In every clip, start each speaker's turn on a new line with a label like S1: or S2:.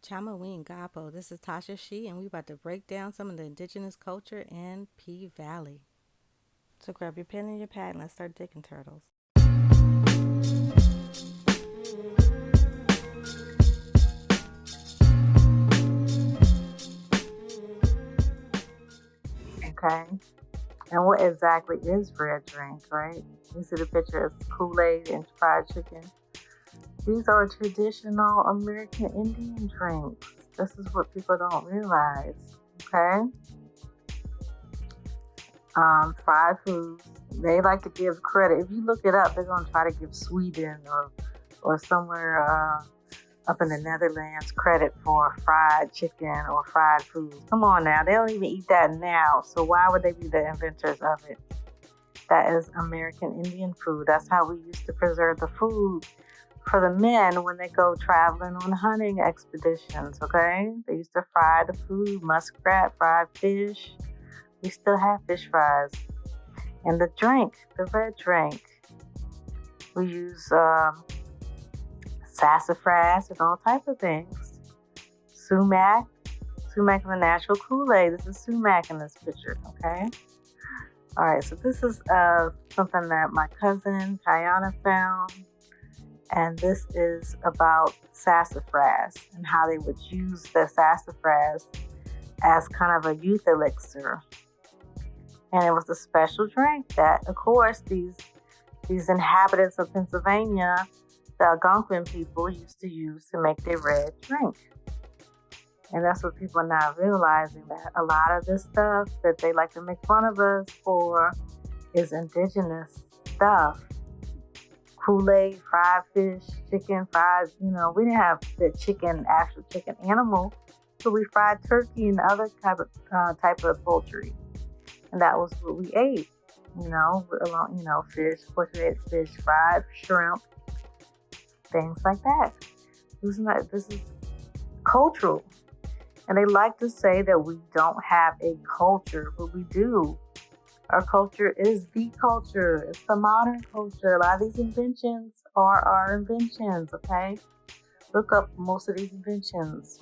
S1: Chama Wing Gapo. This is TashaXi, and we about to break down some of the indigenous culture in P Valley. So grab your pen and your pad and let's start digging, turtles.
S2: Okay. And what exactly is red drink, right? You see the picture of Kool Aid and fried chicken. These are traditional American Indian drinks. This is what people don't realize. Okay. Fried foods. They like to give credit. If you look it up, they're gonna try to give Sweden or somewhere up in the Netherlands credit for fried chicken or fried foods. Come on now, they don't even eat that now. So why would they be the inventors of it? That is American Indian food. That's how we used to preserve the food for the men when they go traveling on hunting expeditions, okay? They used to fry the food, muskrat, fried fish. We still have fish fries. And the drink, the red drink, we use sassafras and all types of things. Sumac. Sumac is a natural Kool Aid. This is Sumac in this picture, okay? All right, so this is something that my cousin Kayana found. And this is about sassafras and how they would use the sassafras as kind of a youth elixir. And it was a special drink that, of course, these inhabitants of Pennsylvania, the Algonquin people, used to use to make their red drink. And that's what people are not realizing, that a lot of this stuff that they like to make fun of us for is indigenous stuff. Kool Aid, fried fish, chicken, fried, we didn't have the actual chicken animal, so we fried turkey and other type of poultry. And that was what we ate, fish, portrayed fish, fried shrimp, things like that. This is cultural. And they like to say that we don't have a culture, but we do. Our culture is the culture. It's the modern culture. A lot of these inventions are our inventions, okay? Look up most of these inventions.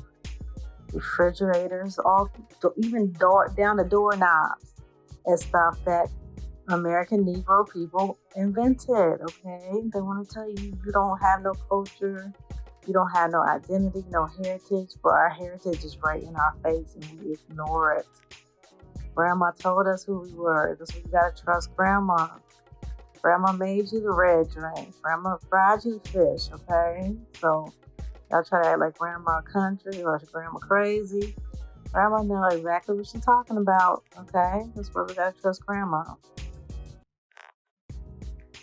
S2: Refrigerators, even down the doorknobs, and stuff that American Negro people invented, okay? They want to tell you you don't have no culture, you don't have no identity, no heritage, but our heritage is right in our face and we ignore it. Grandma told us who we were. That's why you gotta trust Grandma. Grandma made you the red drink. Grandma fried you the fish, okay? So y'all try to act like Grandma country or Grandma crazy. Grandma know exactly what she's talking about, okay? That's why we gotta trust Grandma.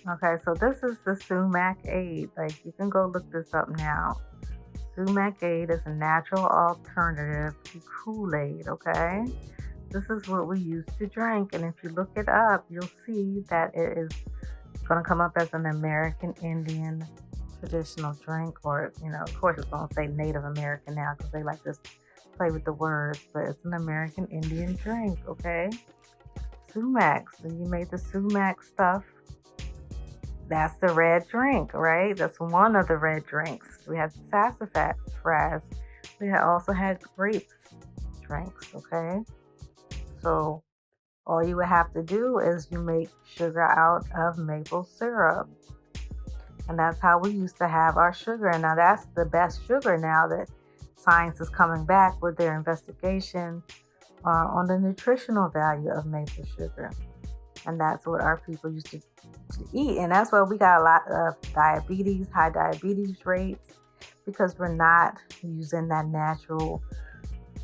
S2: Okay, so this is the Sumac Aid. Like, you can go look this up now. Sumac Aid is a natural alternative to Kool Aid, okay? This is what we used to drink, and if you look it up, you'll see that it is going to come up as an American Indian traditional drink, or, of course it's going to say Native American now because they like to play with the words, but it's an American Indian drink, okay? Sumac. So you made the Sumac stuff. That's the red drink, right? That's one of the red drinks. We had sassafras. We also had grape drinks, okay? So all you would have to do is you make sugar out of maple syrup. And that's how we used to have our sugar. And now that's the best sugar now that science is coming back with their investigation on the nutritional value of maple sugar. And that's what our people used to eat. And that's why we got a lot of diabetes, high diabetes rates, because we're not using that natural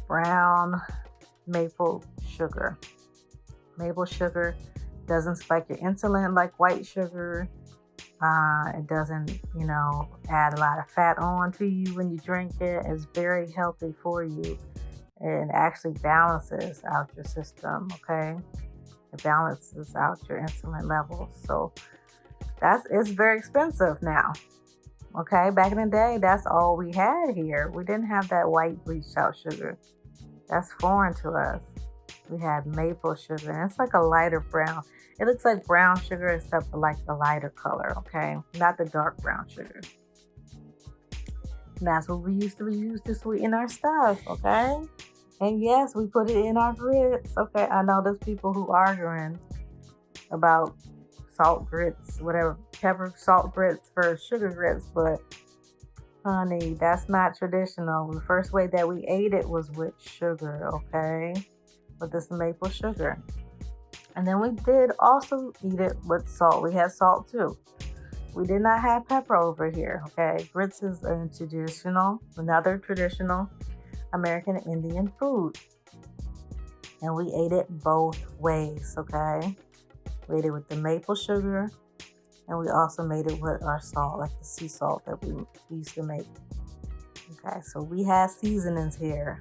S2: brown maple sugar. Maple sugar doesn't spike your insulin like white sugar. It doesn't, add a lot of fat on to you when you drink it. It's very healthy for you. It actually balances out your system, okay? It balances out your insulin levels. So it's very expensive now. Okay, back in the day, that's all we had here. We didn't have that white bleached out sugar. That's foreign to us. We had maple sugar, and it's like a lighter brown. It looks like brown sugar except for like the lighter color, okay? Not the dark brown sugar. And that's what we used to use to sweeten our stuff, okay? And yes, we put it in our grits, okay? I know there's people who arguing about salt grits, whatever, pepper salt grits for sugar grits, but honey, that's not traditional. The first way that we ate it was with sugar, okay? With this maple sugar. And then we did also eat it with salt. We had salt too. We did not have pepper over here, okay? Grits is another traditional American Indian food. And we ate it both ways, okay? We ate it with the maple sugar, and we also made it with our salt, like the sea salt that we used to make. Okay, so we had seasonings here.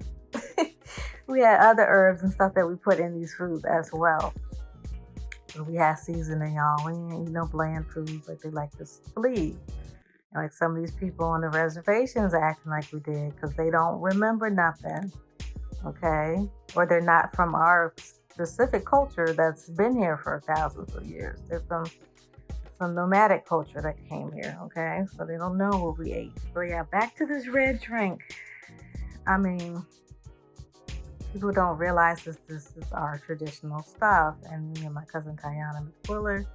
S2: We had other herbs and stuff that we put in these foods as well. But we had seasoning, y'all. We didn't eat no bland foods like they like to believe. And like some of these people on the reservations acting like we did because they don't remember nothing, okay? Or they're not from our specific culture that's been here for thousands of years. They're from some nomadic culture that came here, okay? So they don't know what we ate. But yeah, back to this red drink. I mean, people don't realize this is our traditional stuff. And me and my cousin Tiana McQuiller,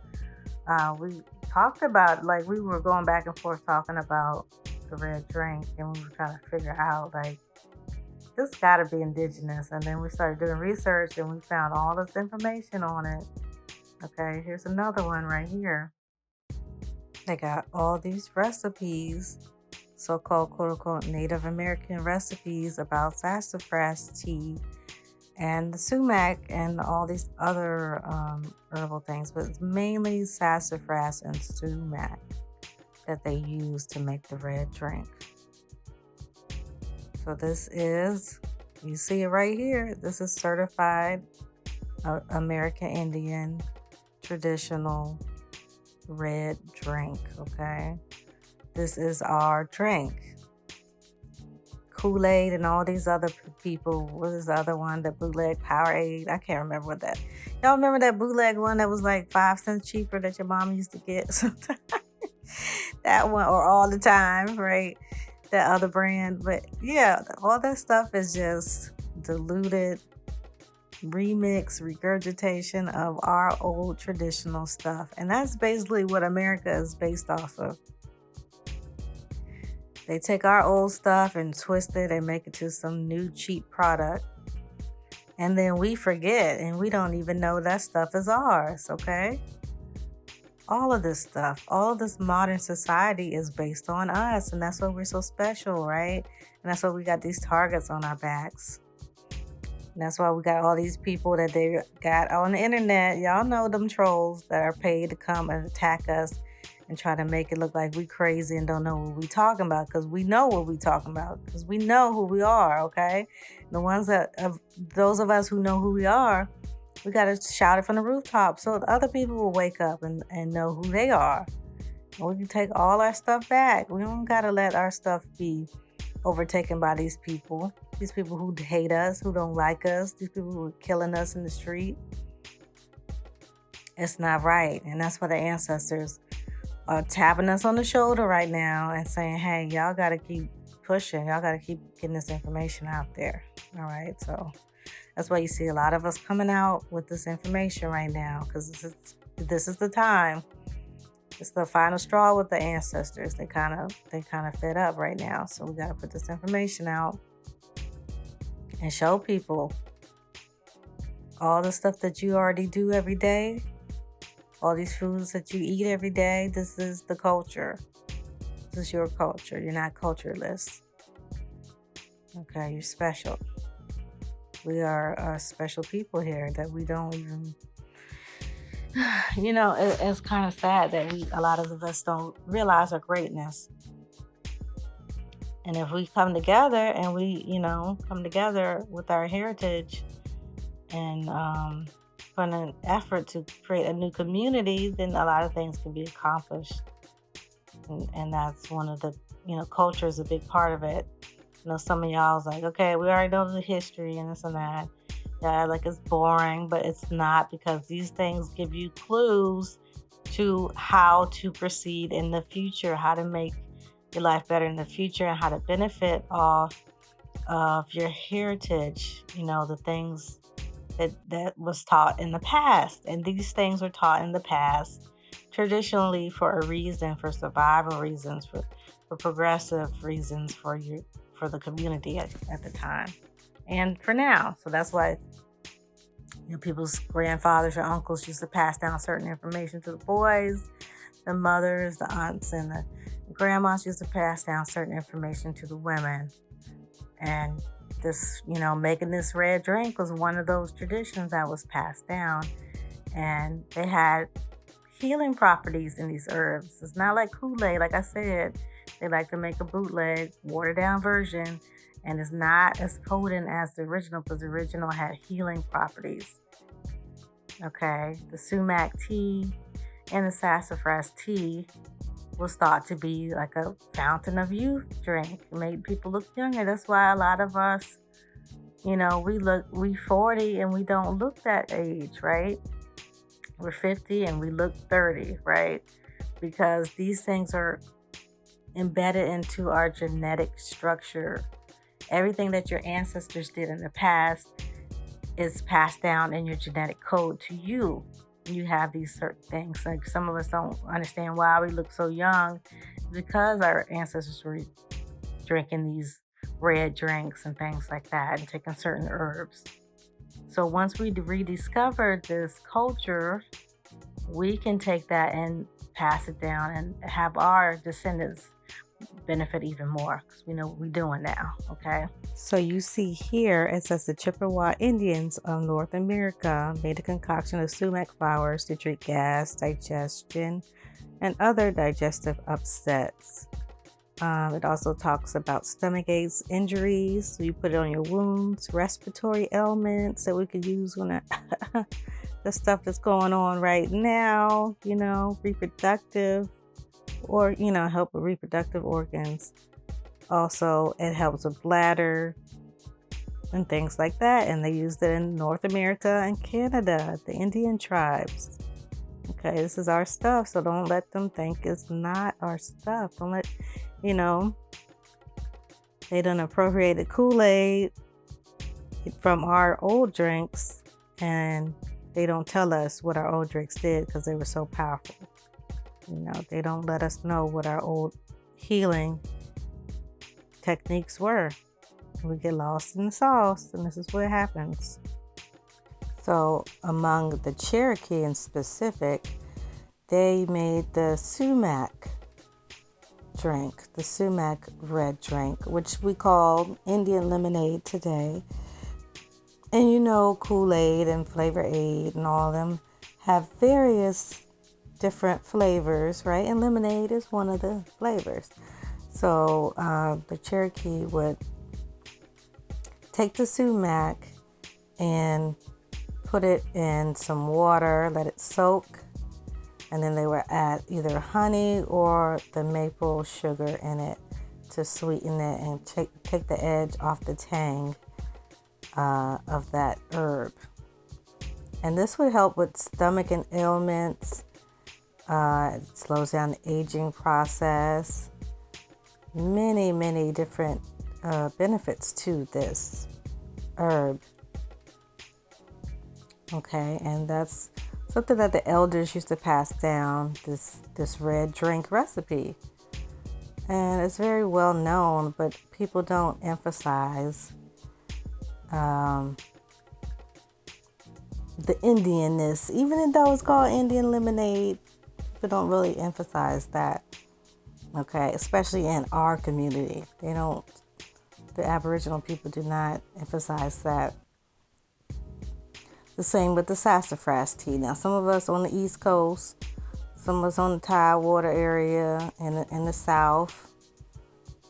S2: we talked about, like, we were going back and forth talking about the red drink, and we were trying to figure out, like, this gotta be indigenous. And then we started doing research and we found all this information on it. Okay, here's another one right here. They got all these recipes, so-called quote-unquote Native American recipes about sassafras tea and the sumac and all these other herbal things, but it's mainly sassafras and sumac that they use to make the red drink. So this is, you see it right here, this is certified American Indian traditional red drink, okay? This is our drink. Kool Aid and all these other people. What is the other one? The bootleg Powerade. I can't remember what that. Y'all remember that bootleg one that was like 5 cents cheaper that your mom used to get sometimes? That one, or all the time, right? That other brand. But yeah, all that stuff is just diluted, remix, regurgitation of our old traditional stuff. And that's basically what America is based off of. They take our old stuff and twist it and make it to some new cheap product. And then we forget and we don't even know that stuff is ours, okay? All of this stuff, all of this modern society is based on us. And that's why we're so special, right? And that's why we got these targets on our backs. And that's why we got all these people that they got on the internet. Y'all know them trolls that are paid to come and attack us and try to make it look like we crazy and don't know what we talking about, because we know what we talking about, because we know who we are, okay? The ones that, those of us who know who we are, we got to shout it from the rooftop so the other people will wake up and know who they are. And we can take all our stuff back. We don't got to let our stuff be overtaken by these people who hate us, who don't like us, these people who are killing us in the street. It's not right. And that's why the ancestors are tapping us on the shoulder right now and saying, hey, y'all got to keep pushing. Y'all got to keep getting this information out there. All right. So that's why you see a lot of us coming out with this information right now, because this is the time. It's the final straw with the ancestors. They kind of fed up right now. So we got to put this information out and show people all the stuff that you already do every day. All these foods that you eat every day, this is the culture. This is your culture. You're not cultureless. Okay, you're special. We are special people here that we don't even, it's kind of sad that a lot of us don't realize our greatness. And if we come together and we, come together with our heritage and put an effort to create a new community, then a lot of things can be accomplished. And that's one of the, culture is a big part of it. Some of y'all's like, okay, we already know the history and this and that. Yeah, like it's boring, but it's not, because these things give you clues to how to proceed in the future, how to make
S1: your life better in the future and how to benefit off of your heritage, the things that was taught in the past. And these things were taught in the past traditionally for a reason, for survival reasons, for progressive reasons for the community at the time and for now. So that's why people's grandfathers or uncles used to pass down certain information to the boys. The mothers, the aunts, and the grandmas used to pass down certain information to the women. And this, making this red drink was one of those traditions that was passed down. And they had healing properties in these herbs. It's not like Kool Aid. Like I said, they like to make a bootleg, watered down version. And it's not as potent as the original, because the original had healing properties. Okay, the Sumac tea and the sassafras tea was thought to be like a fountain of youth drink. It made people look younger. That's why a lot of us, we 40 and we don't look that age, right? We're 50 and we look 30, right? Because these things are embedded into our genetic structure. Everything that your ancestors did in the past is passed down in your genetic code to you. You have these certain things. Like some of us don't understand why we look so young, because our ancestors were drinking these red drinks and things like that and taking certain herbs. So once we rediscovered this culture, we can take that and pass it down and have our descendants benefit even more, because we know what we're doing now. Okay, so you see here it says the Chippewa Indians of North America made a concoction of sumac flowers to treat gas, digestion, and other digestive upsets. It also talks about stomach aches, injuries, so you put it on your wounds, respiratory ailments that we could use when the stuff that's going on right now, reproductive, or help with reproductive organs. Also, it helps with bladder and things like that, and they used it in North America and Canada, the Indian tribes. Okay, this is our stuff, so don't let them think it's not our stuff. Don't let they done appropriated Kool Aid from our old drinks, and they don't tell us what our old drinks did because they were so powerful. They don't let us know what our old healing techniques were. We get lost in the sauce, and this is what happens. So among the Cherokee in specific, they made the sumac drink, the sumac red drink, which we call Indian lemonade today. And Kool Aid and Flavor Aid and all of them have various different flavors, right? And lemonade is one of the flavors. So the Cherokee would take the sumac and put it in some water, let it soak, and then they would add either honey or the maple sugar in it to sweeten it and take the edge off the tang of that herb. And this would help with stomach and ailments. It slows down the aging process. Many, many different benefits to this herb. Okay, and that's something that the elders used to pass down, this red drink recipe. And it's very well known, but people don't emphasize the Indianness. Even though it's called Indian lemonade, people don't really emphasize that. Okay, especially in our community. The Aboriginal people do not emphasize that. The same with the sassafras tea. Now, some of us on the East Coast, some of us on the Tidewater area in the South,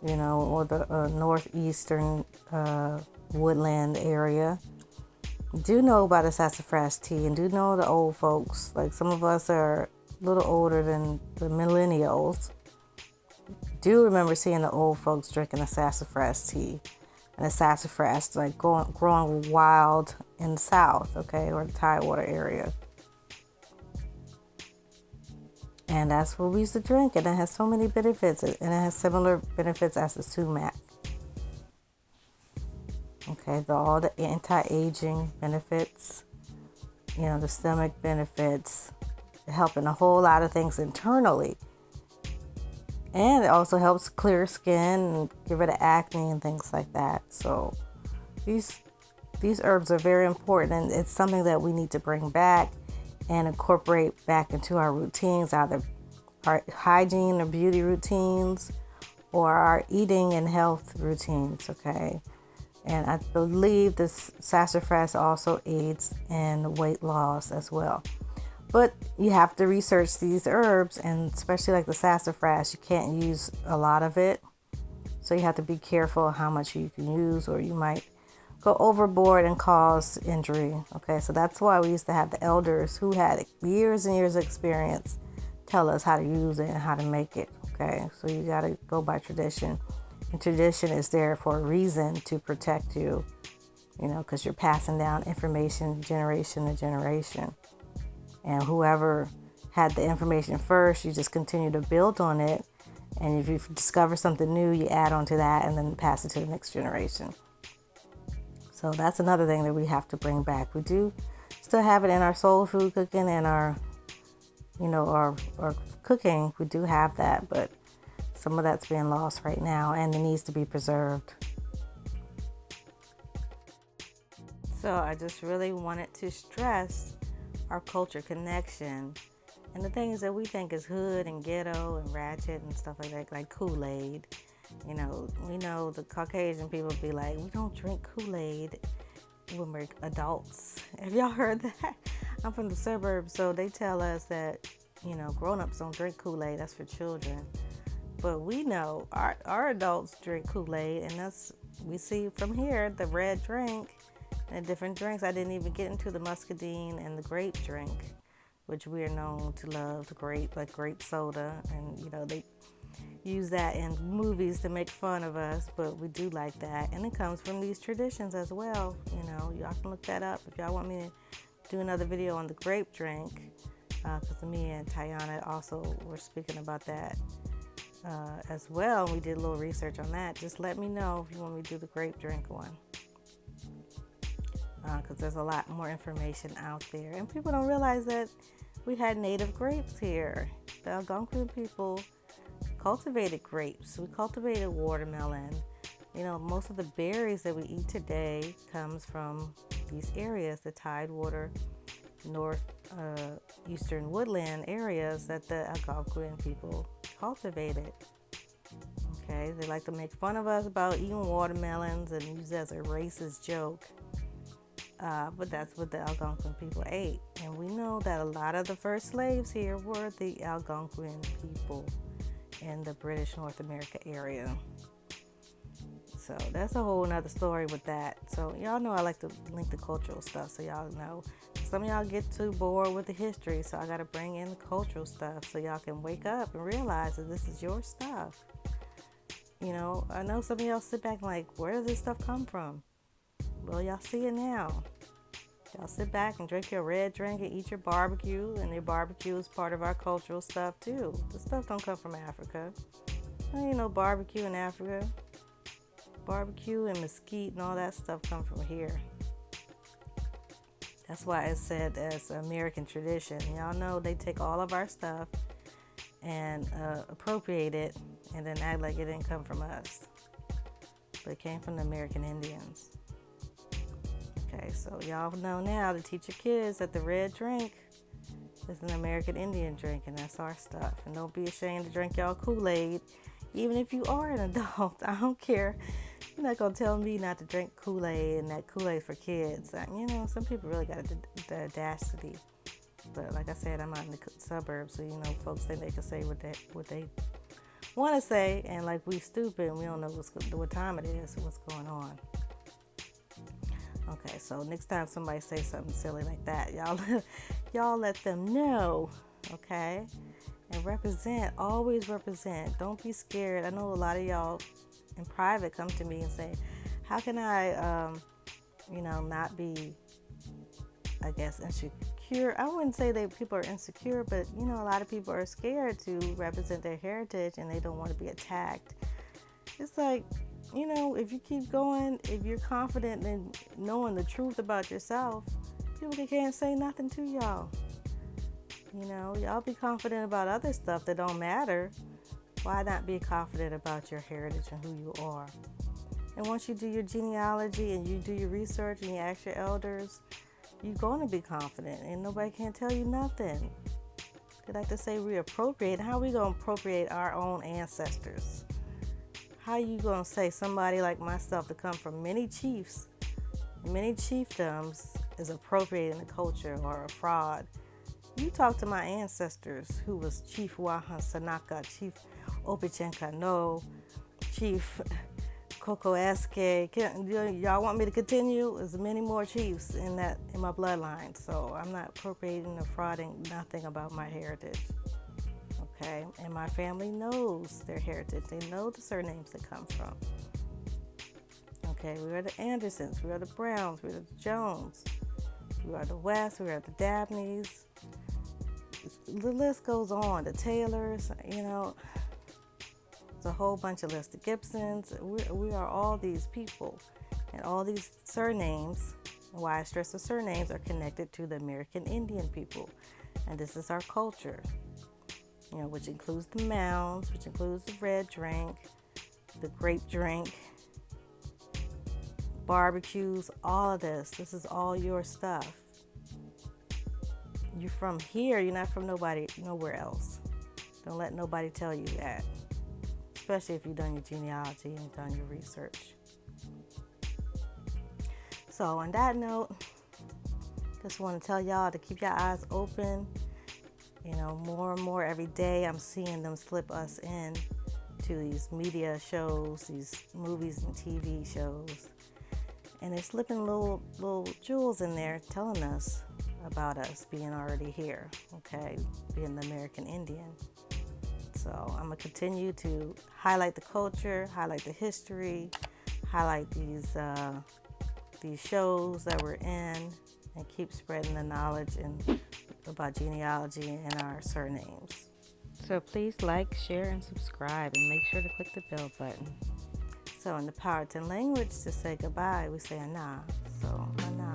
S1: or the northeastern woodland area, do know about the sassafras tea and do know the old folks. Like some of us are a little older than the millennials. Do remember seeing the old folks drinking the sassafras tea. And the sassafras like growing wild in the South, okay, or the Tidewater area. And that's what we used to drink. And it has so many benefits. And it has similar benefits as the sumac. Okay, all the anti-aging benefits, the stomach benefits, helping a whole lot of things internally. And it also helps clear skin and get rid of acne and things like that. So these herbs are very important, and it's something that we need to bring back and incorporate back into our routines, either our hygiene or beauty routines or our eating and health routines, okay? And I believe this sassafras also aids in weight loss as well. But you have to research these herbs, and especially like the sassafras, you can't use a lot of it. So you have to be careful how much you can use, or you might go overboard and cause injury. Okay, so that's why we used to have the elders who had years and years of experience tell us how to use it and how to make it. Okay, so you got to go by tradition. And tradition is there for a reason, to protect you, because you're passing down information generation to generation. And whoever had the information first, you just continue to build on it. And if you discover something new, you add on to that and then pass it to the next generation. So that's another thing that we have to bring back. We do still have it in our soul food cooking and our cooking. We do have that, but some of that's being lost right now, and it needs to be preserved. So I just really wanted to stress our culture connection and the things that we think is hood and ghetto and ratchet and stuff like that, like Kool Aid. We know the Caucasian people be like, we don't drink Kool Aid when we're adults. Have y'all heard that? I'm from the suburbs, so they tell us that, grown-ups don't drink Kool Aid, that's for children. But we know our adults drink Kool Aid, and we see from here the red drink and different drinks. I didn't even get into the muscadine and the grape drink, which we are known to love, like grape soda, and they use that in movies to make fun of us, but we do like that, and it comes from these traditions as well. Y'all can look that up if y'all want me to do another video on the grape drink, because me and Tiana also were speaking about that as well. We did a little research on that. Just let me know if you want me to do the grape drink one, because there's a lot more information out there, and people don't realize that we had native grapes here. The Algonquin people cultivated grapes. We cultivated watermelon. Most of the berries that we eat today comes from these areas, the Tidewater, eastern woodland areas that the Algonquin people cultivated. Okay, they like to make fun of us about eating watermelons and use it as a racist joke. But that's what the Algonquin people ate. And we know that a lot of the first slaves here were the Algonquin people in the British North America area. So that's a whole nother story with that. So y'all know I like to link the cultural stuff, so y'all know. Some of y'all get too bored with the history, so I got to bring in the cultural stuff so y'all can wake up and realize that this is your stuff. I know some of y'all sit back and like, where does this stuff come from? Well, y'all see it now. Y'all sit back and drink your red drink and eat your barbecue, and your barbecue is part of our cultural stuff too. The stuff don't come from Africa. There ain't no barbecue in Africa. Barbecue and mesquite and all that stuff come from here. That's why it's said as American tradition. Y'all know they take all of our stuff and appropriate it and then act like it didn't come from us. But it came from the American Indians. Okay, so y'all know now to teach your kids that the red drink is an American Indian drink, and that's our stuff. And don't be ashamed to drink y'all Kool Aid, even if you are an adult. I don't care. You're not going to tell me not to drink Kool Aid and that Kool Aid for kids. Some people really got the audacity. But like I said, I'm out in the suburbs, so folks think they can say what they want to say, and like we stupid and we don't know what time it is and what's going on. Okay, so next time somebody say something silly like that, y'all let them know, okay? And represent, always represent. Don't be scared. I know a lot of y'all in private come to me and say, how can I, not be, I guess,
S2: insecure. I wouldn't say that people are insecure, but you know, a lot of people are scared to represent their heritage and they don't want to be attacked. It's like, you know, if you keep going, if you're confident in knowing the truth about yourself, people can't say nothing to y'all. You know, y'all be confident about other stuff that don't matter. Why not be confident about your heritage and who you are? And once you do your genealogy and you do your research and you ask your elders, you're going to be confident and nobody can tell you nothing. They like to say reappropriate. How are we going to appropriate our own ancestors? How are you going to say somebody like myself to come from many chiefs, many chiefdoms is appropriating the culture or a fraud? You talk to my ancestors who was Chief Wahan Sanaka, Chief Opichenka No, Chief Coco Eske. Y'all want me to continue? There's many more chiefs in my bloodline, so I'm not appropriating or frauding nothing about my heritage. Okay, and my family knows their heritage. They know the surnames they come from. Okay, we are the Andersons, we are the Browns, we are the Jones, we are the West, we are the Dabneys. The list goes on. The Taylors, you know, it's a whole bunch of lists. The Gibsons, we are all these people, and all these surnames. Why I stress the surnames are connected to the American Indian people, and this is our culture. You know, which includes the mounds, which includes the red drink, the grape drink, barbecues, all of this. This is all your stuff. You're from here, you're not from nowhere else. Don't let nobody tell you that. Especially if you've done your genealogy and done your research. So on that note, just want to tell y'all to keep your eyes open. You know, more and more every day I'm seeing them slip us in to these media shows, these movies and TV shows. And they're slipping little jewels in there telling us about us being already here, okay, being the American Indian. So I'm going to continue to highlight the culture, highlight the history, highlight these shows that we're in, and keep spreading the knowledge about genealogy and our surnames. So please like, share, and subscribe, and make sure to click the bell button. So in the Powhatan language, to say goodbye, we say ana. So ana.